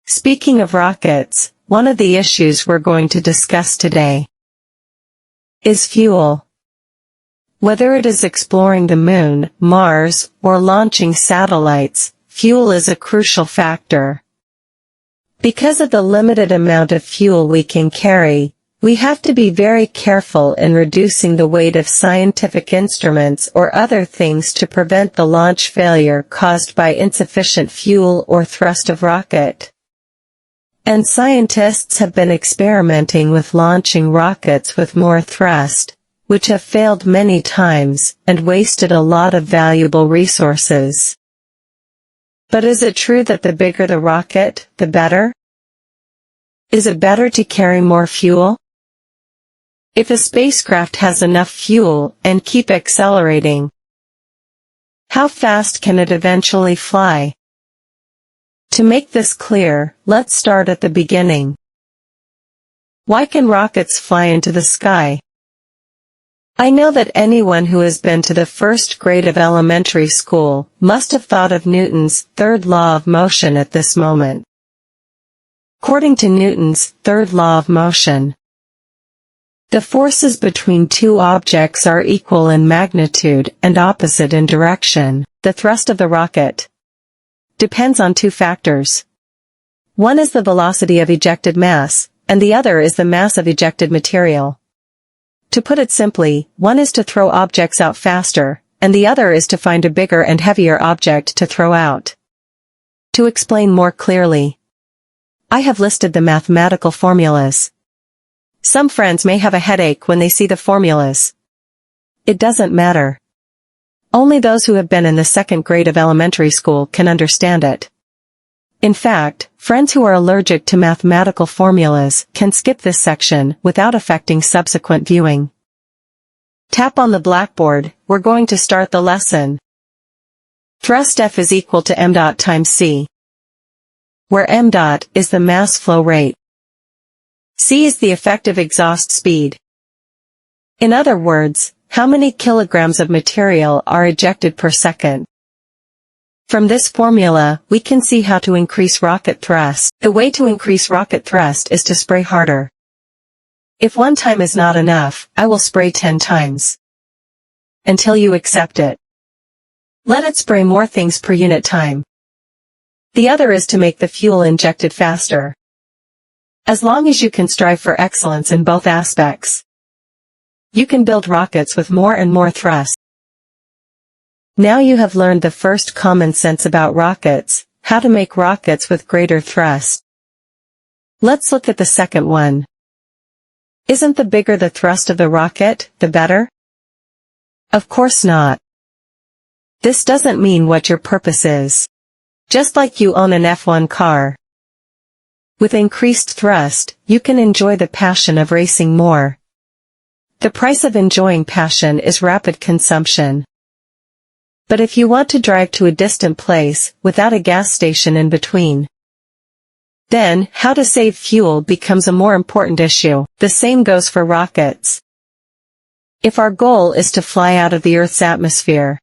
Speaking of rockets, one of the issues we're going to discuss today is fuel. Whether it is exploring the Moon, Mars, or launching satellites, fuel is a crucial factor. Because of the limited amount of fuel we can carry, we have to be very careful in reducing the weight of scientific instruments or other things to prevent the launch failure caused by insufficient fuel or thrust of rocket. And scientists have been experimenting with launching rockets with more thrust, which have failed many times and wasted a lot of valuable resources. But is it true that the bigger the rocket, the better? Is it better to carry more fuel? If a spacecraft has enough fuel and keep accelerating, how fast can it eventually fly? To make this clear, let's start at the beginning. Why can rockets fly into the sky? I know that anyone who has been to the first grade of elementary school must have thought of Newton's third law of motion at this moment. According to Newton's third law of motion, the forces between two objects are equal in magnitude and opposite in direction. The thrust of the rocket depends on two factors. One is the velocity of ejected mass, and the other is the mass of ejected material. To put it simply, one is to throw objects out faster, and the other is to find a bigger and heavier object to throw out. To explain more clearly, I have listed the mathematical formulas. Some friends may have a headache when they see the formulas. It doesn't matter. Only those who have been in the second grade of elementary school can understand it. In fact, friends who are allergic to mathematical formulas can skip this section without affecting subsequent viewing. Tap on the blackboard, we're going to start the lesson. Thrust F is equal to m dot times c, where m dot is the mass flow rate. C is the effective exhaust speed. In other words, how many kilograms of material are ejected per second. From this formula, we can see how to increase rocket thrust. The way to increase rocket thrust is to spray harder. If one time is not enough, I will spray 10 times. Until you accept it. Let it spray more things per unit time. The other is to make the fuel injected faster. As long as you can strive for excellence in both aspects, you can build rockets with more and more thrust. Now you have learned the first common sense about rockets, how to make rockets with greater thrust. Let's look at the second one. Isn't the bigger the thrust of the rocket, the better? Of course not. This doesn't mean what your purpose is. Just like you own an F1 car. With increased thrust, you can enjoy the passion of racing more. The price of enjoying passion is rapid consumption. But if you want to drive to a distant place, without a gas station in between, then, how to save fuel becomes a more important issue. The same goes for rockets. If our goal is to fly out of the Earth's atmosphere,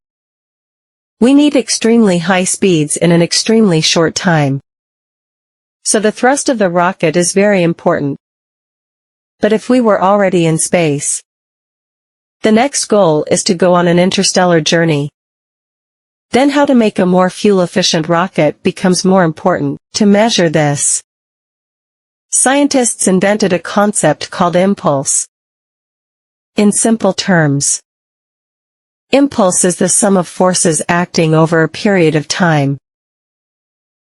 we need extremely high speeds in an extremely short time. So the thrust of the rocket is very important. But if we were already in space, the next goal is to go on an interstellar journey. Then how to make a more fuel-efficient rocket becomes more important. To measure this, scientists invented a concept called impulse. In simple terms, impulse is the sum of forces acting over a period of time.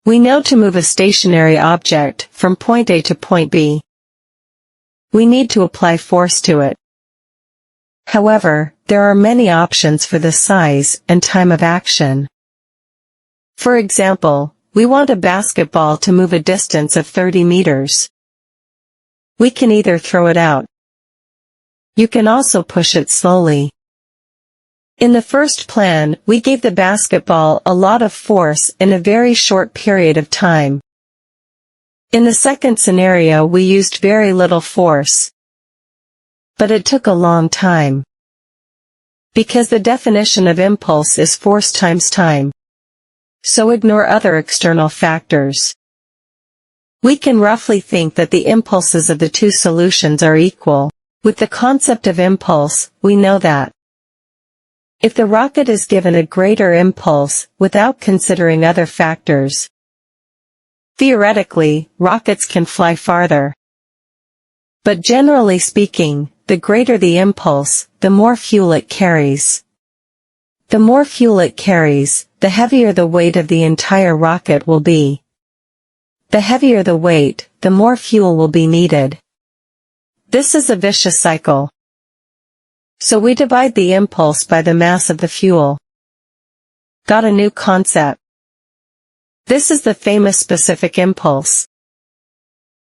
We know to move a stationary object from point A to point B, we need to apply force to it. However, there are many options for the size and time of action. For example, we want a basketball to move a distance of 30 meters. We can either throw it out. You can also push it slowly. In the first plan, we gave the basketball a lot of force in a very short period of time. In the second scenario, we used very little force. But it took a long time. Because the definition of impulse is force times time. So ignore other external factors. We can roughly think that the impulses of the two solutions are equal. With the concept of impulse, we know that if the rocket is given a greater impulse, without considering other factors, theoretically, rockets can fly farther. But generally speaking, the greater the impulse, the more fuel it carries. The more fuel it carries, the heavier the weight of the entire rocket will be. The heavier the weight, the more fuel will be needed. This is a vicious cycle. So we divide the impulse by the mass of the fuel. Got a new concept. This is the famous specific impulse.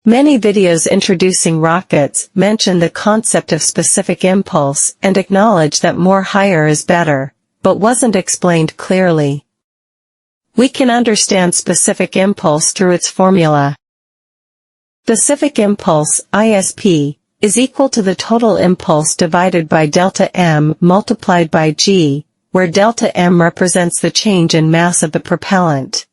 Many videos introducing rockets mention the concept of specific impulse and acknowledge that more higher is better, but wasn't explained clearly. We can understand specific impulse through its formula. Specific impulse, ISP, is equal to the total impulse divided by delta m multiplied by g, where delta m represents the change in mass of the propellant.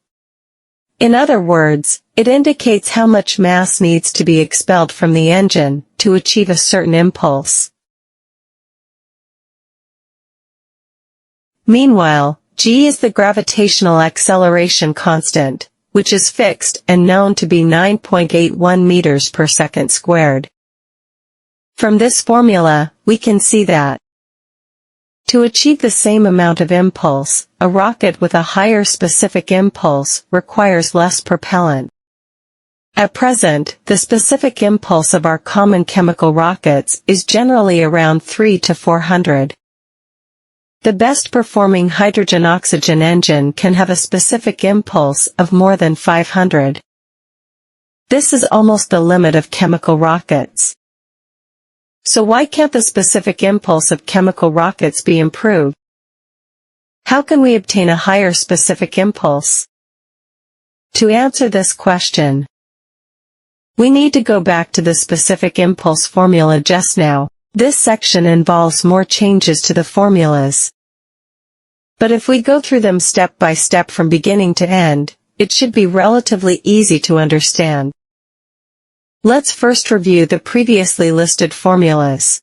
In other words, it indicates how much mass needs to be expelled from the engine to achieve a certain impulse. Meanwhile, g is the gravitational acceleration constant, which is fixed and known to be 9.81 meters per second squared. From this formula, we can see that to achieve the same amount of impulse, a rocket with a higher specific impulse requires less propellant. At present, the specific impulse of our common chemical rockets is generally around 3 to 400. The best performing hydrogen-oxygen engine can have a specific impulse of more than 500. This is almost the limit of chemical rockets. So why can't the specific impulse of chemical rockets be improved? How can we obtain a higher specific impulse? To answer this question, we need to go back to the specific impulse formula just now. This section involves more changes to the formulas. But if we go through them step by step from beginning to end, it should be relatively easy to understand. Let's first review the previously listed formulas.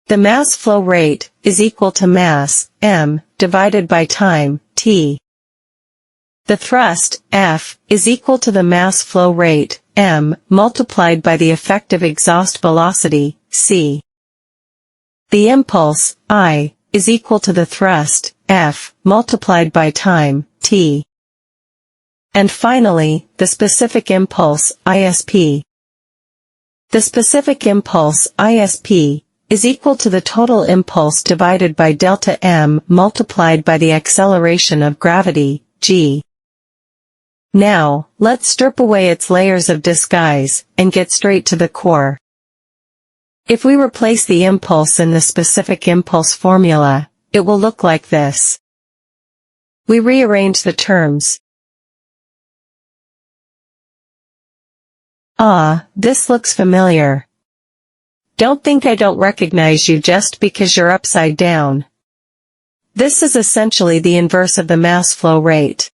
The mass flow rate is equal to mass, m, divided by time, t. The thrust, F, is equal to the mass flow rate, m, multiplied by the effective exhaust velocity, c. The impulse, I, is equal to the thrust, F, multiplied by time, t. And finally, the specific impulse, ISP. The specific impulse, ISP, is equal to the total impulse divided by delta m multiplied by the acceleration of gravity, g. Now, let's strip away its layers of disguise, and get straight to the core. If we replace the impulse in the specific impulse formula, it will look like this. We rearrange the terms. This looks familiar. Don't think I don't recognize you just because you're upside down. This is essentially the inverse of the mass flow rate.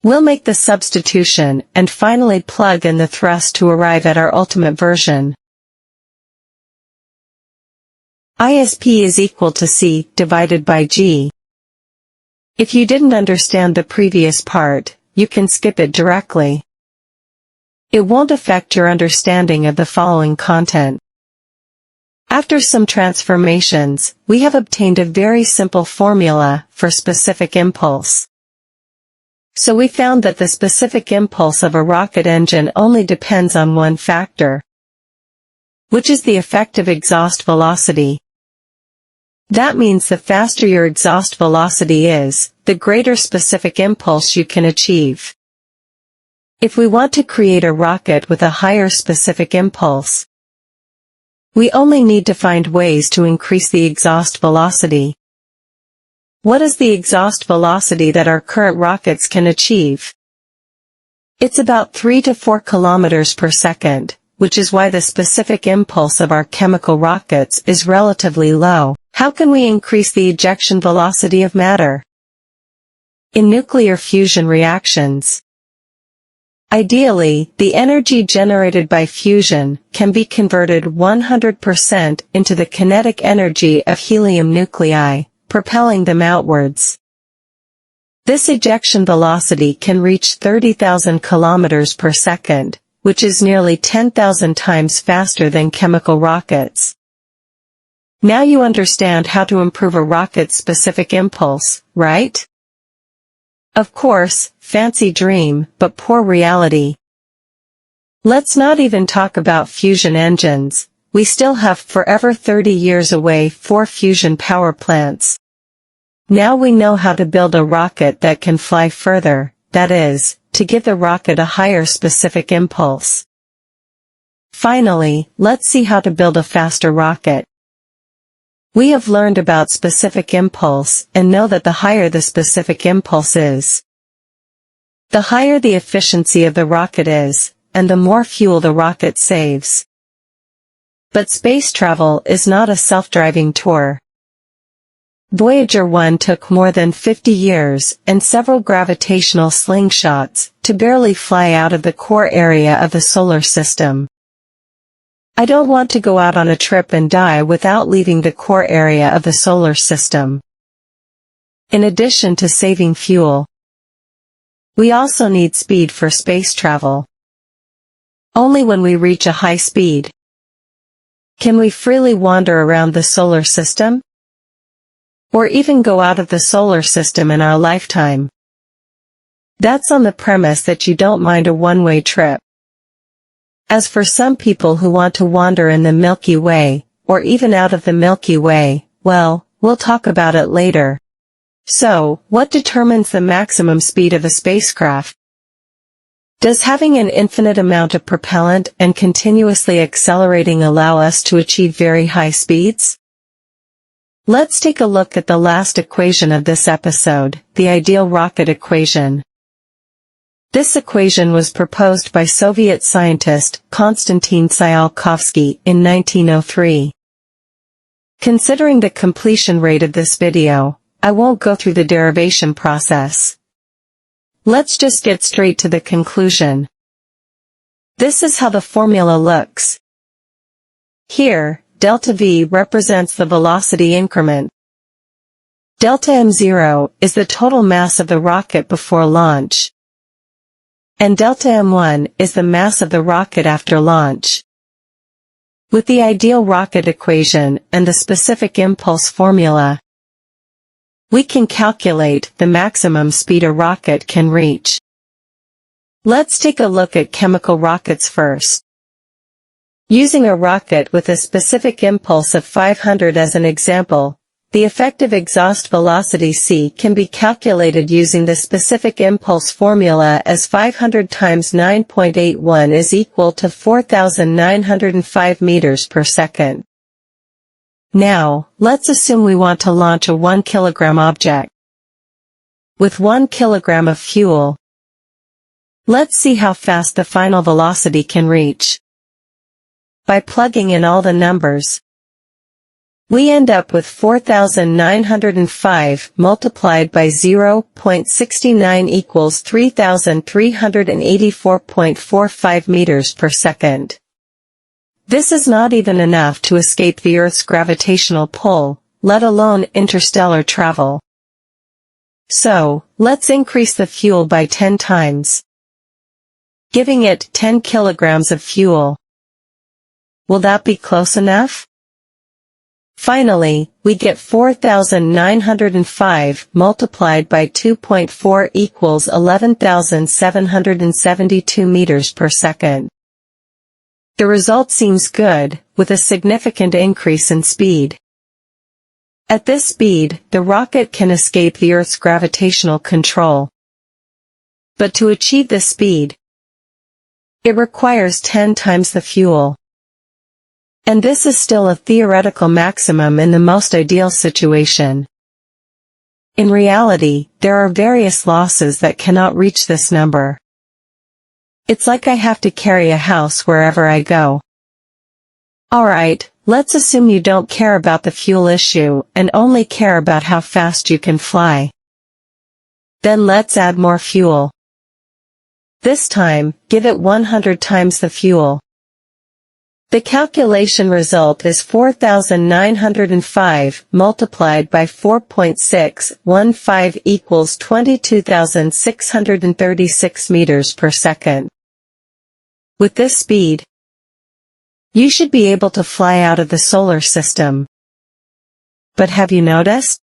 We'll make the substitution and finally plug in the thrust to arrive at our ultimate version. ISP is equal to C divided by G. If you didn't understand the previous part, you can skip it directly. It won't affect your understanding of the following content. After some transformations, we have obtained a very simple formula for specific impulse. So we found that the specific impulse of a rocket engine only depends on one factor, which is the effective exhaust velocity. That means the faster your exhaust velocity is, the greater specific impulse you can achieve. If we want to create a rocket with a higher specific impulse, we only need to find ways to increase the exhaust velocity. What is the exhaust velocity that our current rockets can achieve? It's about 3 to 4 kilometers per second, which is why the specific impulse of our chemical rockets is relatively low. How can we increase the ejection velocity of matter? In nuclear fusion reactions, Ideally, the energy generated by fusion can be converted 100% into the kinetic energy of helium nuclei, propelling them outwards. This ejection velocity can reach 30,000 kilometers per second, which is nearly 10,000 times faster than chemical rockets. Now you understand how to improve a rocket's specific impulse, right? Of course, fancy dream, but poor reality. Let's not even talk about fusion engines. We still have forever 30 years away for fusion power plants. Now we know how to build a rocket that can fly further, that is, to give the rocket a higher specific impulse. Finally, let's see how to build a faster rocket. We have learned about specific impulse and know that the higher the specific impulse is, the higher the efficiency of the rocket is, and the more fuel the rocket saves. But space travel is not a self-driving tour. Voyager 1 took more than 50 years and several gravitational slingshots to barely fly out of the core area of the solar system. I don't want to go out on a trip and die without leaving the core area of the solar system. In addition to saving fuel, we also need speed for space travel. Only when we reach a high speed can we freely wander around the solar system, or even go out of the solar system in our lifetime. That's on the premise that you don't mind a one-way trip. As for some people who want to wander in the Milky Way, or even out of the Milky Way, well, we'll talk about it later. So, what determines the maximum speed of a spacecraft? Does having an infinite amount of propellant and continuously accelerating allow us to achieve very high speeds? Let's take a look at the last equation of this episode, the ideal rocket equation. This equation was proposed by Soviet scientist Konstantin Tsiolkovsky in 1903. Considering the completion rate of this video, I won't go through the derivation process. Let's just get straight to the conclusion. This is how the formula looks. Here, delta V represents the velocity increment. Delta M0 is the total mass of the rocket before launch. And delta M1 is the mass of the rocket after launch. With the ideal rocket equation and the specific impulse formula, we can calculate the maximum speed a rocket can reach. Let's take a look at chemical rockets first. Using a rocket with a specific impulse of 500 as an example, the effective exhaust velocity c can be calculated using the specific impulse formula as 500 times 9.81 is equal to 4,905 meters per second. Now, let's assume we want to launch a 1 kilogram object. With 1 kilogram of fuel, let's see how fast the final velocity can reach. By plugging in all the numbers, we end up with 4,905 multiplied by 0.69 equals 3,384.45 meters per second. This is not even enough to escape the Earth's gravitational pull, let alone interstellar travel. So, let's increase the fuel by 10 times, giving it 10 kilograms of fuel. Will that be close enough? Finally, we get 4,905 multiplied by 2.4 equals 11,772 meters per second. The result seems good, with a significant increase in speed. At this speed, the rocket can escape the Earth's gravitational control. But to achieve this speed, it requires 10 times the fuel. And this is still a theoretical maximum in the most ideal situation. In reality, there are various losses that cannot reach this number. It's like I have to carry a house wherever I go. Alright, let's assume you don't care about the fuel issue and only care about how fast you can fly. Then let's add more fuel. This time, give it 100 times the fuel. The calculation result is 4,905 multiplied by 4.615 equals 22,636 meters per second. With this speed, you should be able to fly out of the solar system. But have you noticed?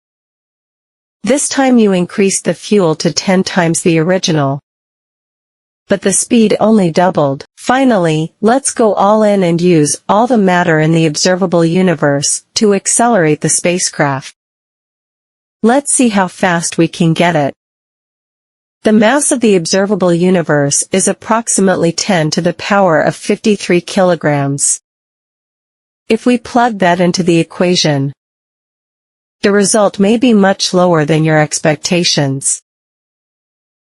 This time you increased the fuel to 10 times the original. But the speed only doubled. Finally, let's go all in and use all the matter in the observable universe to accelerate the spacecraft. Let's see how fast we can get it. The mass of the observable universe is approximately 10 to the power of 53 kilograms. If we plug that into the equation, the result may be much lower than your expectations.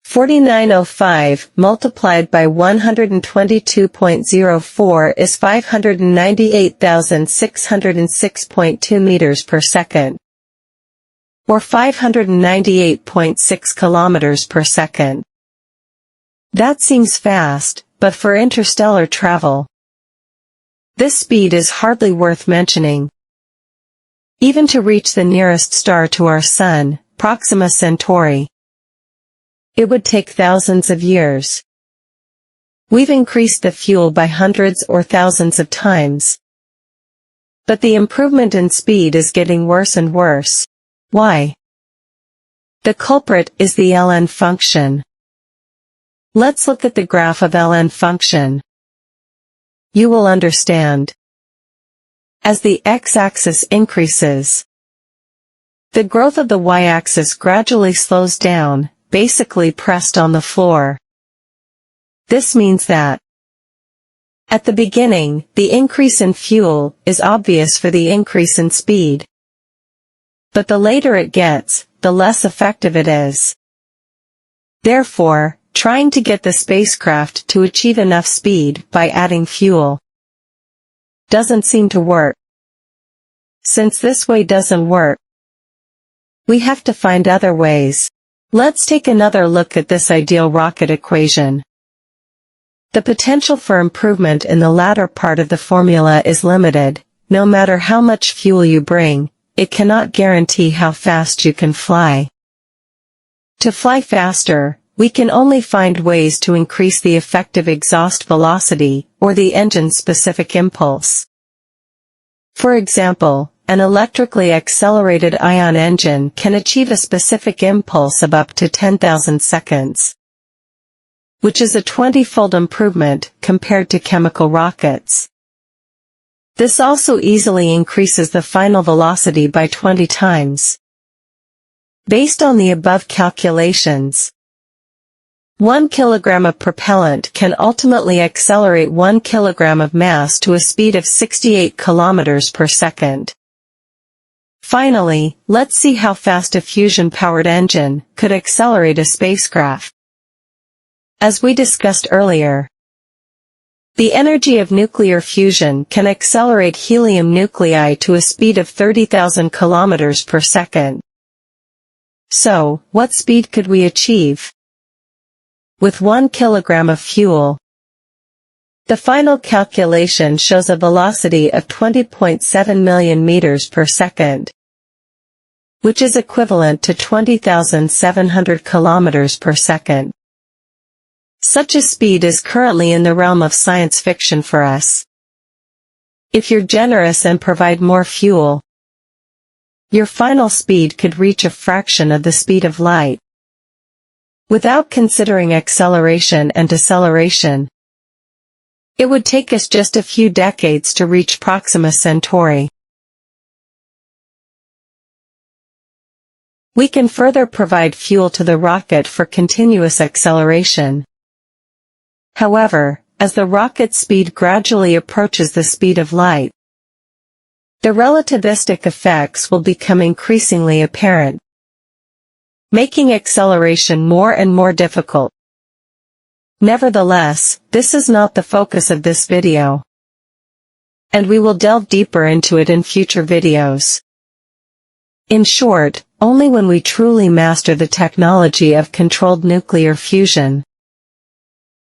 4905 multiplied by 122.04 is 598,606.2 meters per second, or 598.6 kilometers per second. That seems fast, but for interstellar travel, this speed is hardly worth mentioning. Even to reach the nearest star to our Sun, Proxima Centauri, it would take thousands of years. We've increased the fuel by hundreds or thousands of times. But the improvement in speed is getting worse and worse. Why? The culprit is the ln function. Let's look at the graph of ln function. You will understand. As the x-axis increases, the growth of the y-axis gradually slows down, basically pressed on the floor. This means that at the beginning, the increase in fuel is obvious for the increase in speed. But the later it gets, the less effective it is. Therefore, trying to get the spacecraft to achieve enough speed by adding fuel doesn't seem to work. Since this way doesn't work, we have to find other ways. Let's take another look at this ideal rocket equation. The potential for improvement in the latter part of the formula is limited. No matter how much fuel you bring, it cannot guarantee how fast you can fly. To fly faster, we can only find ways to increase the effective exhaust velocity, or the engine-specific impulse. For example, an electrically accelerated ion engine can achieve a specific impulse of up to 10,000 seconds, which is a 20-fold improvement compared to chemical rockets. This also easily increases the final velocity by 20 times. Based on the above calculations, 1 kilogram of propellant can ultimately accelerate 1 kilogram of mass to a speed of 68 kilometers per second. Finally, let's see how fast a fusion-powered engine could accelerate a spacecraft. As we discussed earlier, the energy of nuclear fusion can accelerate helium nuclei to a speed of 30,000 kilometers per second. So, what speed could we achieve with 1 kilogram of fuel? The final calculation shows a velocity of 20.7 million meters per second, which is equivalent to 20,700 kilometers per second. Such a speed is currently in the realm of science fiction for us. If you're generous and provide more fuel, your final speed could reach a fraction of the speed of light. Without considering acceleration and deceleration, it would take us just a few decades to reach Proxima Centauri. We can further provide fuel to the rocket for continuous acceleration. However, as the rocket's speed gradually approaches the speed of light, the relativistic effects will become increasingly apparent, making acceleration more and more difficult. Nevertheless, this is not the focus of this video, and we will delve deeper into it in future videos. In short, only when we truly master the technology of controlled nuclear fusion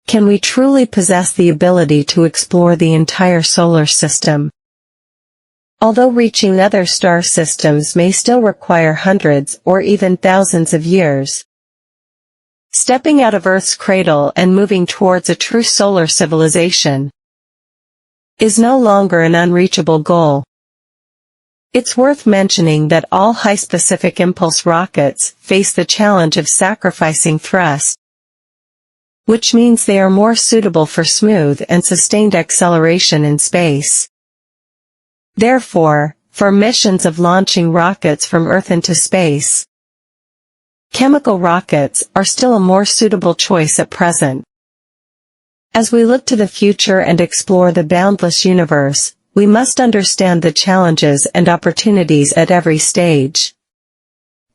Can we truly possess the ability to explore the entire solar system? Although reaching other star systems may still require hundreds or even thousands of years, stepping out of Earth's cradle and moving towards a true solar civilization is no longer an unreachable goal. It's worth mentioning that all high-specific impulse rockets face the challenge of sacrificing thrust, which means they are more suitable for smooth and sustained acceleration in space. Therefore, for missions of launching rockets from Earth into space, chemical rockets are still a more suitable choice at present. As we look to the future and explore the boundless universe, we must understand the challenges and opportunities at every stage.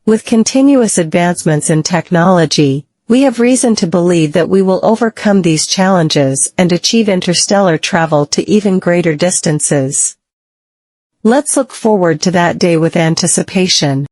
With continuous advancements in technology, we have reason to believe that we will overcome these challenges and achieve interstellar travel to even greater distances. Let's look forward to that day with anticipation.